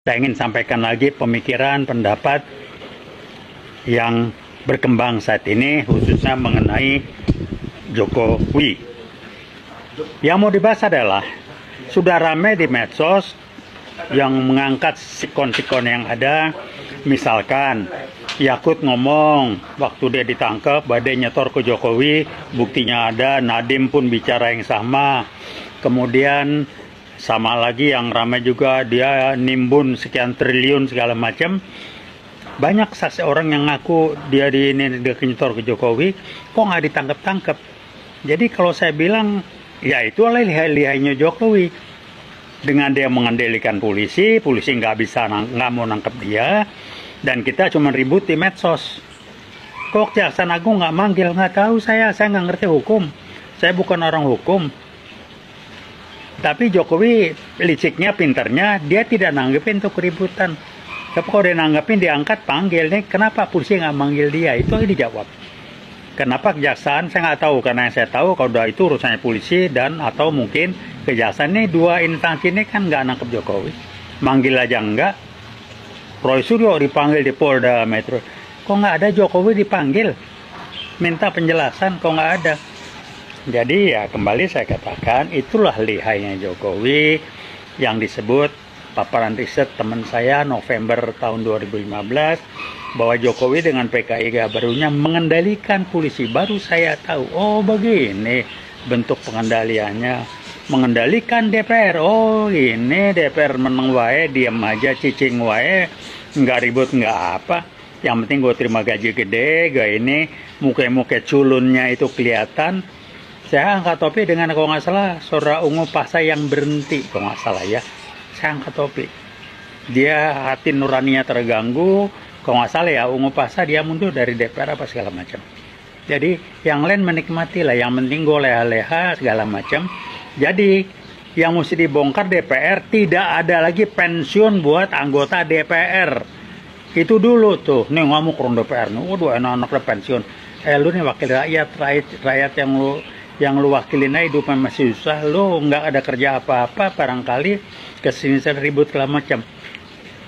Saya ingin sampaikan lagi pemikiran, pendapat yang berkembang saat ini, khususnya mengenai Jokowi. Yang mau dibahas adalah, sudah ramai di medsos yang mengangkat sikon-sikon yang ada. Misalkan, Yakut ngomong waktu dia ditangkap, badai nyetor ke Jokowi, buktinya ada, Nadiem pun bicara yang sama. Kemudian sama lagi yang ramai juga, dia nimbun sekian triliun segala macam. Banyak saksi orang yang ngaku dia nyetor ke Jokowi, kok nggak ditangkap-tangkap. Jadi kalau saya bilang, ya itu adalah lihai-lihainya Jokowi. Dengan dia mengendalikan polisi nggak mau nangkep dia, dan kita cuma ribut di medsos. Kok Kejaksaan Agung nggak manggil? Nggak tahu saya nggak ngerti hukum. Saya bukan orang hukum. Tapi Jokowi liciknya, pinternya, dia tidak nanggepin tuh keributan. Tapi kalau dia nanggepin, diangkat, panggil. Nih, kenapa polisi nggak manggil dia? Itu aja dijawab. Kenapa kejaksaan? Saya nggak tahu. Karena yang saya tahu, kalau udah itu urusannya polisi dan atau mungkin kejaksaan. Ini dua instansi ini kan nggak nangkep Jokowi. Manggil aja enggak. Roy Suryo dipanggil di Polda Metro. Kok nggak ada Jokowi dipanggil? Minta penjelasan, kok nggak ada? Jadi ya kembali saya katakan, itulah lihainya Jokowi yang disebut paparan riset teman saya November tahun 2015, bahwa Jokowi dengan PKI barunya mengendalikan polisi. Baru saya tahu, oh begini bentuk pengendaliannya. Mengendalikan DPR, oh ini DPR meneng wae, diam aja, cicing wae, nggak ribut, nggak apa. Yang penting gue terima gaji gede, gue ini muka-muka culunnya itu kelihatan. Saya angkat topi dengan, kalau nggak salah, saudara Ungu Pasa yang berhenti, kalau nggak salah ya. Saya angkat topi. Dia hati nuraninya terganggu, kalau nggak salah ya, Ungu Pasa dia mundur dari DPR apa segala macam. Jadi yang lain menikmati lah, yang penting gue leha-leha segala macam. Jadi yang mesti dibongkar DPR, tidak ada lagi pensiun buat anggota DPR. Itu dulu tuh, nih ngamuk orang DPR, nih, waduh enak-enak pensiun. Lu nih wakil rakyat yang lu wakilin aja hidupnya masih susah, lu nggak ada kerja apa-apa, barangkali kesini ribut segala macam.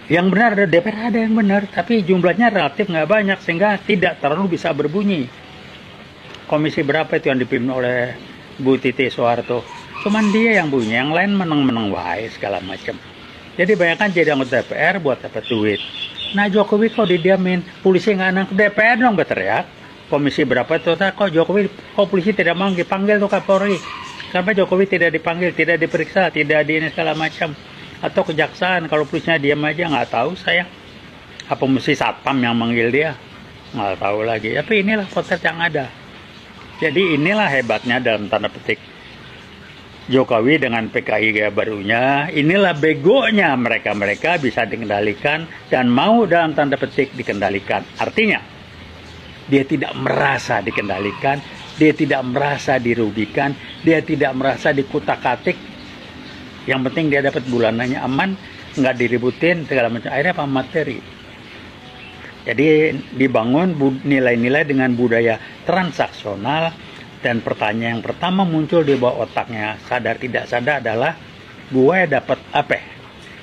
Yang benar ada DPR, ada yang benar, tapi jumlahnya relatif nggak banyak sehingga tidak terlalu bisa berbunyi. Komisi berapa itu yang dipimpin oleh Bu Titi Soeharto? Cuman dia yang bunyi, yang lain menang-menang wae segala macam. Jadi bayangkan jadi anggota DPR buat dapat duit. Nah Jokowi kok didiamin, polisi nggak nangkep, DPR dong berteriak. Komisi berapa itu, kok Jokowi, kok polisi tidak panggil tuh Kapolri. Kenapa Jokowi tidak dipanggil, tidak diperiksa, tidak di ini segala macam. Atau kejaksaan, kalau polisinya diam aja, nggak tahu saya. Apa mesti satpam yang manggil dia? Nggak tahu lagi. Tapi inilah potret yang ada. Jadi inilah hebatnya dalam tanda petik Jokowi dengan PKI gaya barunya. Inilah begonya mereka bisa dikendalikan dan mau dalam tanda petik dikendalikan. Artinya, dia tidak merasa dikendalikan, dia tidak merasa dirugikan, dia tidak merasa dikutak-katik. Yang penting dia dapat bulanannya aman, nggak diributin segala macam. Akhirnya apa? Materi. Jadi dibangun nilai-nilai dengan budaya transaksional, dan pertanyaan yang pertama muncul di bawah otaknya, sadar tidak sadar, adalah gue dapat apa?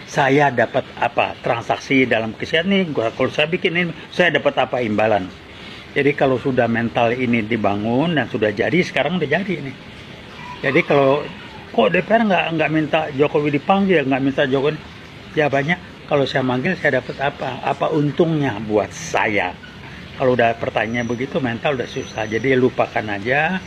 Saya dapat apa? Transaksi dalam kesehatan nih, kalau saya bikin ini, saya dapat apa imbalan? Jadi kalau sudah mental ini dibangun dan sudah jadi, sekarang udah jadi nih. Jadi kalau kok DPR nggak minta Jokowi dipanggil, nggak minta Jokowi, ya banyak. Kalau saya manggil saya dapat apa? Apa untungnya buat saya? Kalau udah pertanyaan begitu, mental udah susah. Jadi lupakan aja.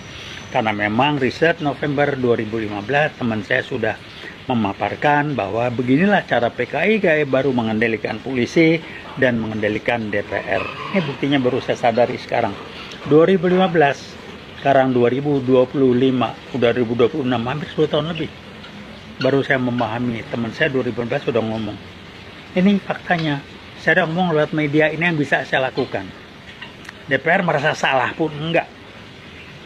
Karena memang riset November 2015 teman saya sudah memaparkan bahwa beginilah cara PKI gaya baru mengendalikan polisi dan mengendalikan DPR. Ini buktinya baru saya sadari sekarang. 2015, sekarang 2025, udah 2026, hampir 10 tahun lebih. Baru saya memahami, teman saya 2015 sudah ngomong. Ini faktanya, saya udah ngomong lewat media, ini yang bisa saya lakukan. DPR merasa salah pun enggak.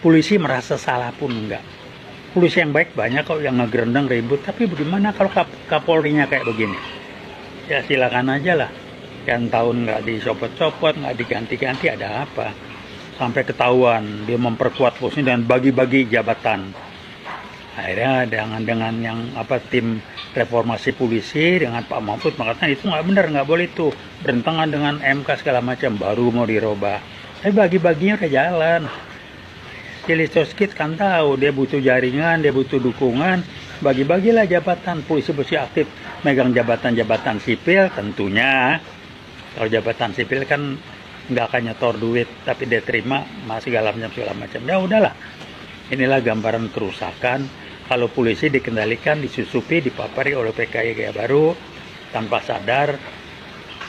Polisi merasa salah pun enggak. Polisi yang baik banyak kok yang ngegerendeng ribut, tapi bagaimana kalau Kapolrinya kayak begini? Ya silakan aja lah. Kan tahun nggak dicopot-copot, nggak diganti-ganti, ada apa? Sampai ketahuan dia memperkuat posisi dan bagi-bagi jabatan. Akhirnya dengan yang tim reformasi polisi dengan Pak Mahfud mengatakan itu nggak benar, nggak boleh itu, bertentangan dengan MK segala macam, baru mau dirubah. Tapi bagi-baginya udah jalan. Listowski kan tahu dia butuh jaringan, dia butuh dukungan, bagi-bagilah jabatan. Polisi aktif megang jabatan-jabatan sipil tentunya. Kalau jabatan sipil kan nggak akan nyetor duit, tapi dia terima segala macam. Ya udahlah. Inilah gambaran kerusakan. Kalau polisi dikendalikan, disusupi, dipapari oleh PKI Gaya Baru tanpa sadar,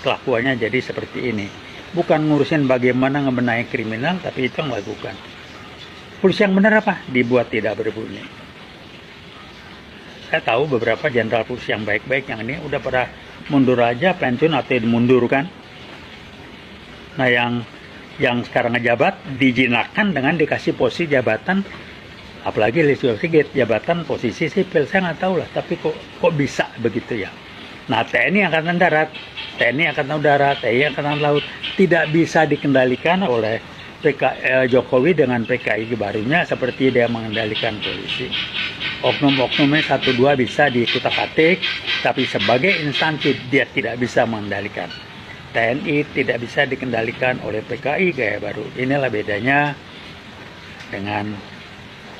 kelakuannya jadi seperti ini. Bukan ngurusin bagaimana ngebenahi kriminal, tapi itu yang lakukan. Polisi yang benar apa? Dibuat tidak berbunyi. Saya tahu beberapa jenderal polisi yang baik-baik yang ini udah pada mundur aja, pensiun atau dimundurkan. Nah yang sekarang ngejabat dijinakkan dengan dikasih posisi jabatan, apalagi Listio Sigit jabatan posisi sipil. Saya nggak tahu lah, tapi kok bisa begitu ya. Nah, TNI Angkatan Darat, TNI Angkatan Udara, TNI Angkatan Laut tidak bisa dikendalikan oleh Jokowi dengan PKI barunya seperti dia mengendalikan polisi. Oknum-oknumnya 1-2 bisa dikutak-atik, tapi sebagai instansi dia tidak bisa mengendalikan. TNI tidak bisa dikendalikan oleh PKI Gaya Baru. Inilah bedanya dengan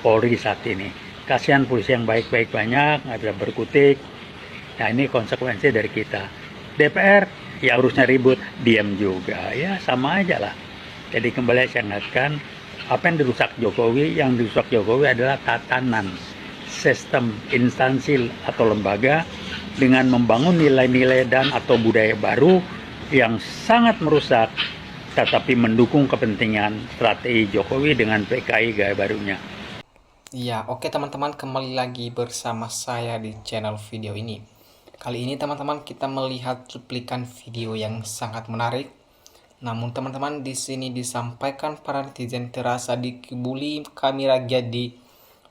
Polri saat ini. Kasihan polisi yang baik-baik banyak, nggak bisa berkutik. Nah, ini konsekuensi dari kita. DPR ya urusnya ribut, diam juga. Ya sama aja lah. Jadi kembali saya ingatkan, apa yang dirusak Jokowi adalah tatanan sistem instansi atau lembaga dengan membangun nilai-nilai dan atau budaya baru yang sangat merusak, tetapi mendukung kepentingan strategi Jokowi dengan PKI Gaya Barunya. Ya, oke teman-teman, kembali lagi bersama saya di channel video ini. Kali ini teman-teman kita melihat cuplikan video yang sangat menarik. Namun teman-teman, di sini disampaikan para netizen terasa dikibuli kami rakyat di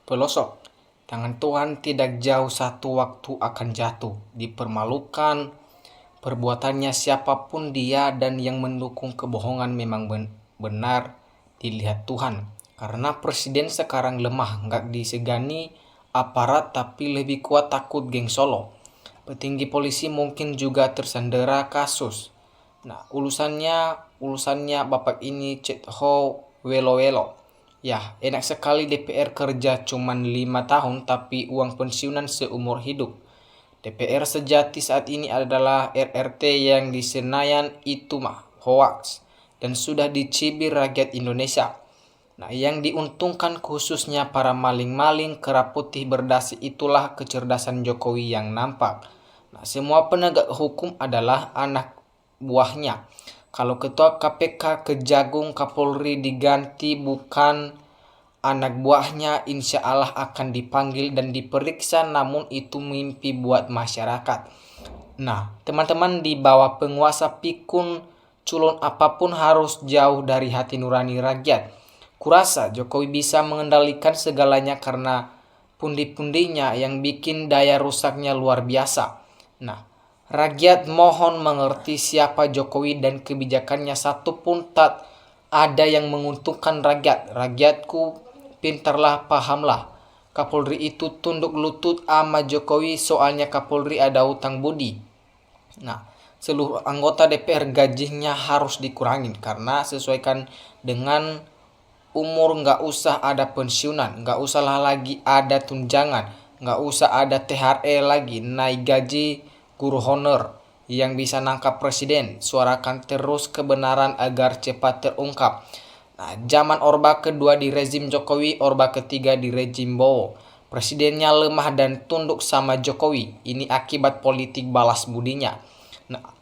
pelosok. Tangan Tuhan tidak jauh, satu waktu akan jatuh, dipermalukan perbuatannya siapapun dia, dan yang mendukung kebohongan memang benar dilihat Tuhan. Karena presiden sekarang lemah, nggak disegani aparat tapi lebih kuat takut geng Solo. Petinggi polisi mungkin juga tersandera kasus. Nah, ulusannya bapak ini Chet Ho Welo. Ya, enak sekali DPR kerja cuman 5 tahun tapi uang pensiunan seumur hidup. DPR sejati saat ini adalah RRT yang di Senayan itu mah hoax dan sudah dicibir rakyat Indonesia. Nah, yang diuntungkan khususnya para maling-maling kera putih berdasi itulah kecerdasan Jokowi yang nampak. Nah, semua penegak hukum adalah anak buahnya. Kalau ketua KPK Kejagung Kapolri diganti bukan anak buahnya, insya Allah akan dipanggil dan diperiksa, namun itu mimpi buat masyarakat. Nah, teman-teman, di bawah penguasa pikun culun apapun harus jauh dari hati nurani rakyat. Kurasa Jokowi bisa mengendalikan segalanya karena pundi-pundinya yang bikin daya rusaknya luar biasa. Nah, rakyat mohon mengerti siapa Jokowi dan kebijakannya satu pun tak ada yang menguntungkan rakyat. Rakyatku pintarlah, pahamlah. Kapolri itu tunduk lutut sama Jokowi soalnya Kapolri ada hutang budi. Nah, seluruh anggota DPR gajinya harus dikurangin karena sesuaikan dengan umur, nggak usah ada pensiunan, nggak usah lagi ada tunjangan, nggak usah ada THR lagi, naik gaji guru honor yang bisa nangkap presiden. Suarakan terus kebenaran agar cepat terungkap. Nah, zaman Orba kedua di rezim Jokowi, Orba ketiga di rezim Bowo. Presidennya lemah dan tunduk sama Jokowi. Ini akibat politik balas budinya. Nah,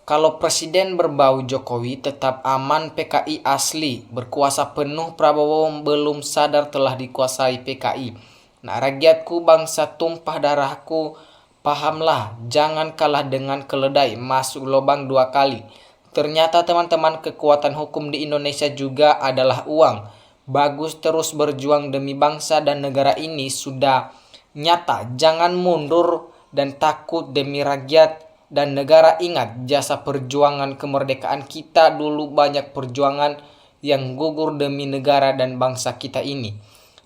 kalau presiden berbau Jokowi tetap aman PKI asli. Berkuasa penuh Prabowo belum sadar telah dikuasai PKI. Nah, rakyatku bangsa tumpah darahku, pahamlah, jangan kalah dengan keledai masuk lubang 2 kali. Ternyata teman-teman, kekuatan hukum di Indonesia juga adalah uang. Bagus terus berjuang demi bangsa dan negara ini sudah nyata. Jangan mundur dan takut demi rakyat dan negara. Ingat jasa perjuangan kemerdekaan kita dulu, banyak perjuangan yang gugur demi negara dan bangsa kita ini.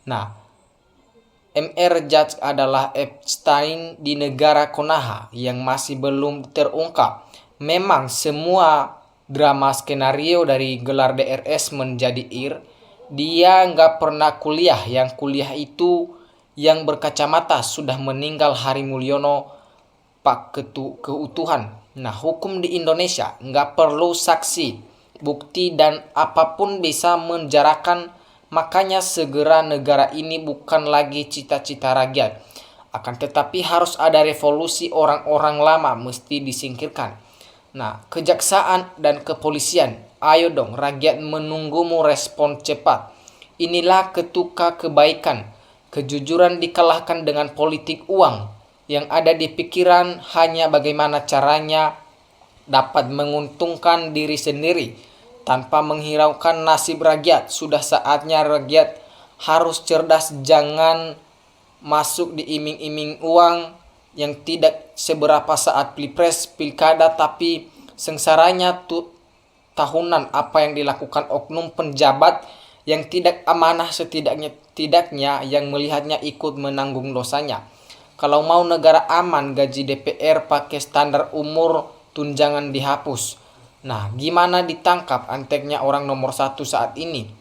Nah, MR Judge adalah Epstein di negara Konoha yang masih belum terungkap. Memang semua drama skenario dari gelar DRS menjadi dia nggak pernah kuliah. Yang kuliah itu yang berkacamata sudah meninggal, Hari Mulyono, Pak Keutuhan. Nah, hukum di Indonesia nggak perlu saksi, bukti, dan apapun bisa menjarakan. Makanya segera negara ini bukan lagi cita-cita rakyat. Akan tetapi harus ada revolusi, orang-orang lama mesti disingkirkan. Nah, kejaksaan dan kepolisian, ayo dong, rakyat menunggumu respon cepat. Inilah ketuka kebaikan. Kejujuran dikalahkan dengan politik uang. Yang ada di pikiran hanya bagaimana caranya dapat menguntungkan diri sendiri tanpa menghiraukan nasib rakyat. Sudah saatnya rakyat harus cerdas, jangan masuk diiming-iming uang yang tidak seberapa saat pilpres, pilkada, tapi sengsaranya tahunan apa yang dilakukan oknum penjabat yang tidak amanah, setidaknya yang melihatnya ikut menanggung dosanya. Kalau mau negara aman, gaji DPR pakai standar umur, tunjangan dihapus. Nah, gimana ditangkap anteknya orang nomor 1 saat ini?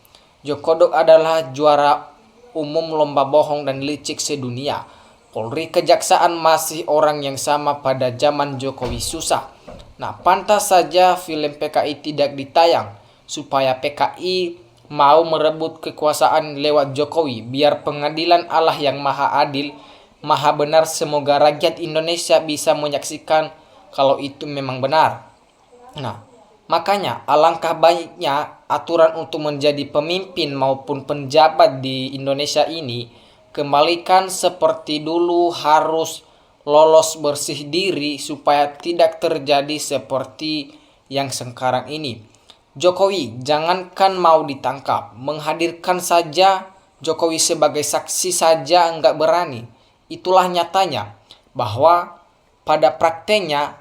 Jokodok adalah juara umum lomba bohong dan licik sedunia. Polri, kejaksaan masih orang yang sama pada zaman Jokowi susah. Nah, pantas saja film PKI tidak ditayang, supaya PKI mau merebut kekuasaan lewat Jokowi, biar pengadilan Allah yang maha adil, maha benar, semoga rakyat Indonesia bisa menyaksikan kalau itu memang benar. Nah, makanya alangkah baiknya aturan untuk menjadi pemimpin maupun penjabat di Indonesia ini kembalikan seperti dulu, harus lolos bersih diri supaya tidak terjadi seperti yang sekarang ini. Jokowi jangankan mau ditangkap, menghadirkan saja Jokowi sebagai saksi saja nggak berani. Itulah nyatanya bahwa pada prakteknya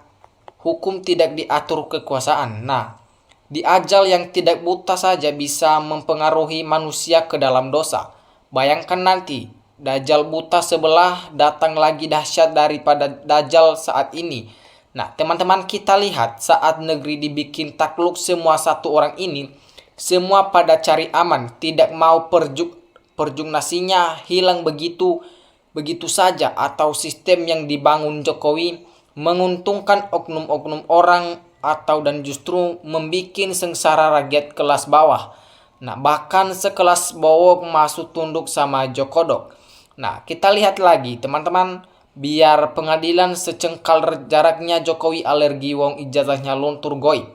hukum tidak diatur kekuasaan. Nah, di ajal yang tidak buta saja bisa mempengaruhi manusia ke dalam dosa. Bayangkan nanti, Dajjal buta sebelah datang lagi dahsyat daripada Dajjal saat ini. Nah, teman-teman, kita lihat saat negeri dibikin takluk semua satu orang ini, semua pada cari aman, tidak mau perjugnasinya hilang begitu saja, atau sistem yang dibangun Jokowi menguntungkan oknum-oknum orang atau dan justru membuat sengsara rakyat kelas bawah. Nah, bahkan sekelas Bowo masuk tunduk sama Jokodok. Nah, kita lihat lagi teman-teman, biar pengadilan secengkal jaraknya Jokowi alergi wong ijazahnya luntur goib.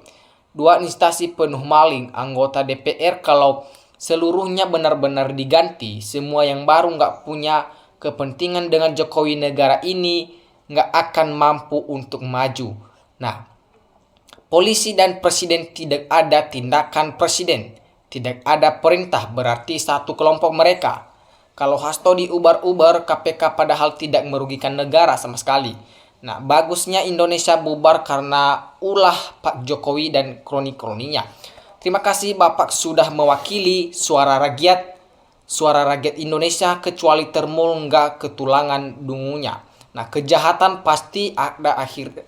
2 instansi penuh maling, anggota DPR kalau seluruhnya benar-benar diganti, semua yang baru nggak punya kepentingan dengan Jokowi, negara ini nggak akan mampu untuk maju. Nah, polisi dan presiden, tidak ada tindakan presiden, tidak ada perintah, berarti satu kelompok mereka. Kalau Hasto diubar-ubar KPK padahal tidak merugikan negara sama sekali. Nah, bagusnya Indonesia bubar karena ulah Pak Jokowi dan kroni-kroninya. Terima kasih Bapak sudah mewakili suara rakyat Indonesia, kecuali termul nggak ketulangan dungunya. Nah, kejahatan pasti ada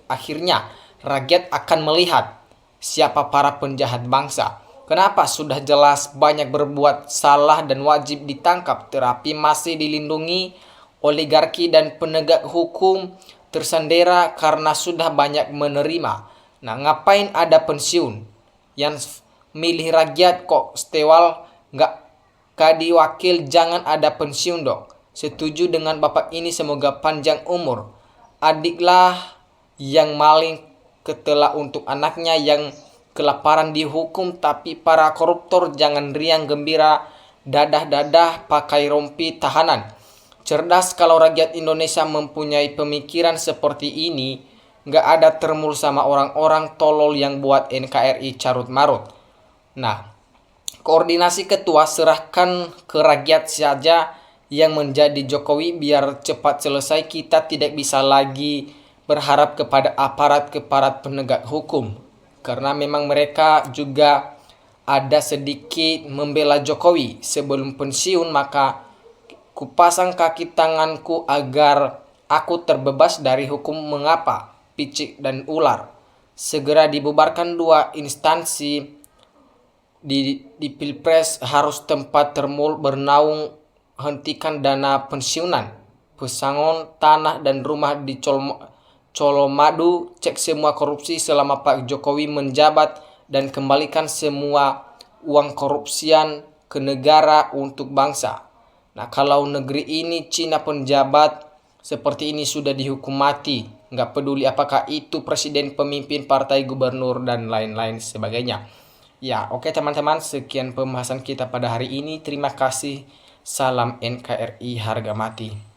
akhirnya. Rakyat akan melihat siapa para penjahat bangsa. Kenapa? Sudah jelas banyak berbuat salah dan wajib ditangkap, tetapi masih dilindungi oligarki dan penegak hukum tersendera karena sudah banyak menerima. Nah, ngapain ada pensiun? Yang milih rakyat kok stewal nggak kadi wakil, jangan ada pensiun dong. Setuju dengan Bapak ini, semoga panjang umur. Adiklah yang maling ketela untuk anaknya yang kelaparan dihukum, tapi para koruptor jangan riang gembira dadah-dadah pakai rompi tahanan. Cerdas kalau rakyat Indonesia mempunyai pemikiran seperti ini, nggak ada termul sama orang-orang tolol yang buat NKRI carut marut. Nah, koordinasi ketua serahkan ke rakyat saja yang menjadi Jokowi biar cepat selesai. Kita tidak bisa lagi berharap kepada aparat penegak hukum, karena memang mereka juga ada sedikit membela Jokowi. Sebelum pensiun maka Kupasang kaki tanganku agar aku terbebas dari hukum. Mengapa picik dan ular? Segera dibubarkan dua instansi di Pilpres, harus tempat termul bernaung, hentikan dana pensiunan, pesangon tanah dan rumah di Colomadu, cek semua korupsi selama Pak Jokowi menjabat dan kembalikan semua uang korupsian ke negara untuk bangsa. Nah, kalau negeri ini Cina penjabat seperti ini sudah dihukum mati, nggak peduli apakah itu presiden, pemimpin partai, gubernur, dan lain-lain sebagainya. Ya, oke teman-teman, sekian pembahasan kita pada hari ini. Terima kasih. Salam NKRI harga mati.